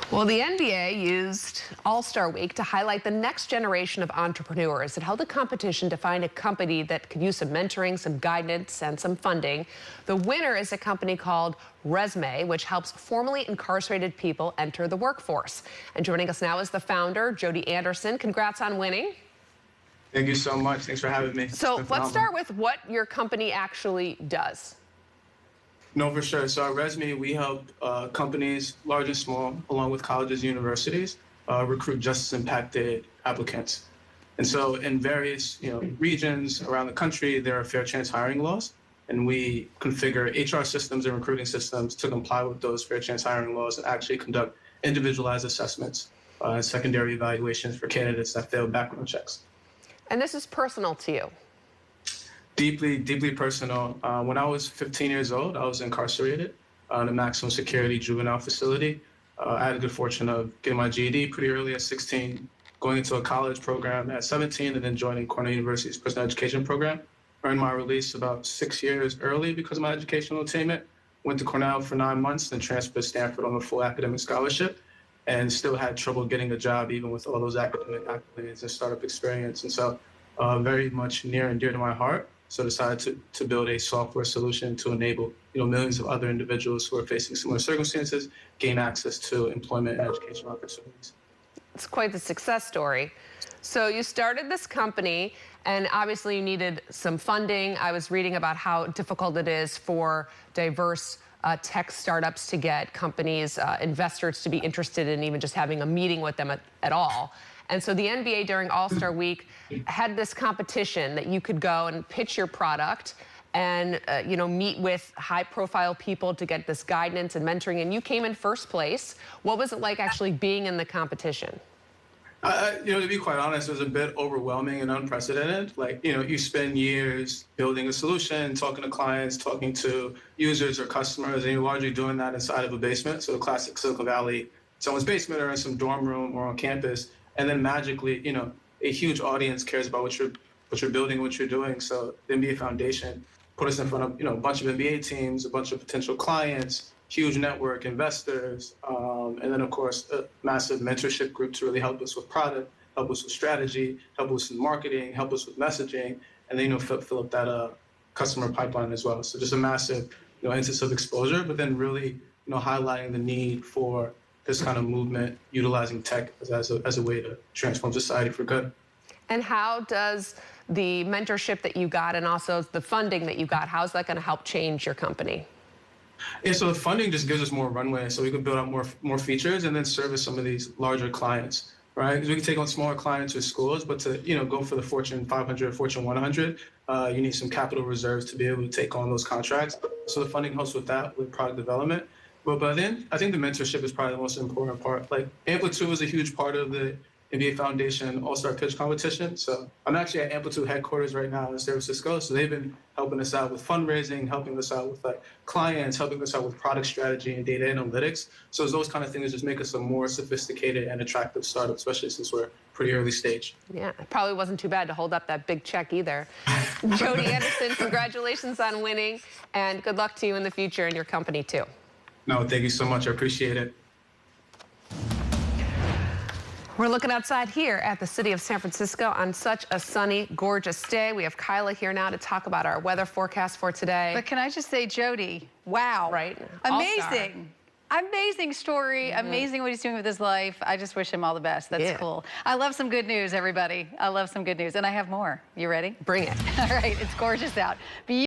Well, the NBA used All-Star Week to highlight the next generation of entrepreneurs. It held a competition to find a company that could use some mentoring, some guidance, and some funding. The winner is a company called Rézme, which helps formerly incarcerated people enter the workforce. And joining us now is the founder, Jody Anderson. Congrats on winning. Thank you so much. Thanks for having me. So let's start with what your company actually does. No, for sure. So at Rézme, we help companies, large and small, along with colleges and universities, recruit justice-impacted applicants. And so in various regions around the country, there are fair chance hiring laws, and we configure HR systems and recruiting systems to comply with those fair chance hiring laws and actually conduct individualized assessments and secondary evaluations for candidates that fail background checks. And this is personal to you. Deeply, deeply personal. When I was 15 years old, I was incarcerated in a maximum security juvenile facility. I had the good fortune of getting my GED pretty early at 16, going into a college program at 17, and then joining Cornell University's prison education program. Earned my release about 6 years early because of my educational attainment. Went to Cornell for 9 months, then transferred to Stanford on a full academic scholarship, and still had trouble getting a job even with all those academic accolades and startup experience. And so very much near and dear to my heart. So decided to build a software solution to enable millions of other individuals who are facing similar circumstances gain access to employment and educational opportunities. It's quite the success story. So you started this company, and obviously you needed some funding. I was reading about how difficult it is for diverse tech startups to get companies, investors to be interested in even just having a meeting with them at all. And so the NBA during All-Star Week had this competition that you could go and pitch your product and meet with high-profile people to get this guidance and mentoring. And you came in first place. What was it like actually being in the competition? To be quite honest, it was a bit overwhelming and unprecedented. Like, you spend years building a solution, talking to clients, talking to users or customers, and you're largely doing that inside of a basement. So the classic Silicon Valley, someone's basement or in some dorm room or on campus. And then magically, a huge audience cares about what you're building, what you're doing. So the NBA Foundation put us in front of, a bunch of NBA teams, a bunch of potential clients, huge network investors, and then of course a massive mentorship group to really help us with product, help us with strategy, help us with marketing, help us with messaging, and then fill up that customer pipeline as well. So just a massive instance of exposure, but then really highlighting the need for this kind of movement, utilizing tech as a way to transform society for good. And how does the mentorship that you got and also the funding that you got, how's that going to help change your company? Yeah, so the funding just gives us more runway so we can build out more features and then service some of these larger clients, right? Because we can take on smaller clients or schools, but to go for the Fortune 500, Fortune 100, you need some capital reserves to be able to take on those contracts. So the funding helps with that, with product development. But then I think the mentorship is probably the most important part. Like Amplitude is a huge part of the NBA Foundation All-Star Pitch Competition. So I'm actually at Amplitude headquarters right now in San Francisco. So they've been helping us out with fundraising, helping us out with clients, helping us out with product strategy and data analytics. So it's those kind of things just make us a more sophisticated and attractive startup, especially since we're pretty early stage. Yeah, it probably wasn't too bad to hold up that big check either. Jody Anderson, congratulations on winning, and good luck to you in the future and your company too. No, thank you so much. I appreciate it. We're looking outside here at the city of San Francisco on such a sunny, gorgeous day. We have Kyla here now to talk about our weather forecast for today. But can I just say, Jody, wow. Right? Amazing. Amazing story. Amazing what he's doing with his life. I just wish him all the best. That's cool. I love some good news, everybody. I love some good news. And I have more. You ready? Bring it. All right. It's gorgeous out.